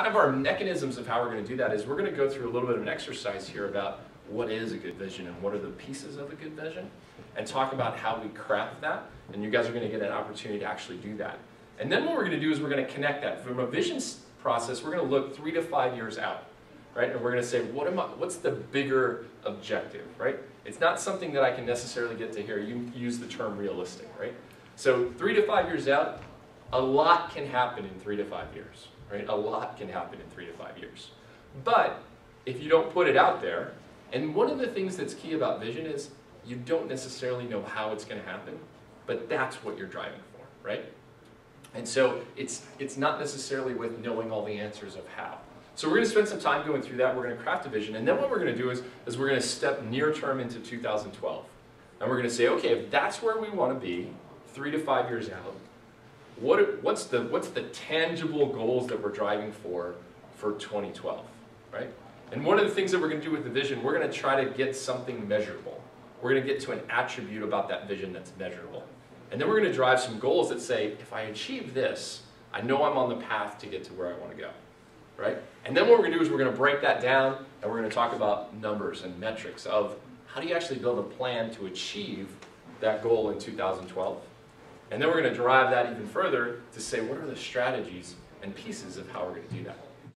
kind of our mechanisms of how we're going to do that is we're going to go through a little bit of an exercise here about what is a good vision and what are the pieces of a good vision, and talk about how we craft that, and you guys are going to get an opportunity to actually do that. And then what we're going to do is we're going to connect that. From a vision process, we're going to look 3 to 5 years out, right? And we're going to say, what's the bigger objective, right? It's not something that I can necessarily get to here. You use the term realistic, right? So 3 to 5 years out, a lot can happen in 3 to 5 years, right? A lot can happen in 3 to 5 years. But if you don't put it out there, and one of the things that's key about vision is you don't necessarily know how it's going to happen, but that's what you're driving for, right? And so it's not necessarily with knowing all the answers of how. So we're going to spend some time going through that. We're going to craft a vision, and then what we're going to do is we're going to step near term into 2012. And we're going to say, okay, if that's where we want to be 3 to 5 years out, what's the tangible goals that we're driving for 2012, right? And one of the things that we're going to do with the vision, we're going to try to get something measurable. We're going to get to an attribute about that vision that's measurable. And then we're going to drive some goals that say, if I achieve this, I know I'm on the path to get to where I want to go, right? And then what we're going to do is we're going to break that down, and we're going to talk about numbers and metrics of how do you actually build a plan to achieve that goal in 2012. And then we're going to drive that even further to say, what are the strategies and pieces of how we're going to do that.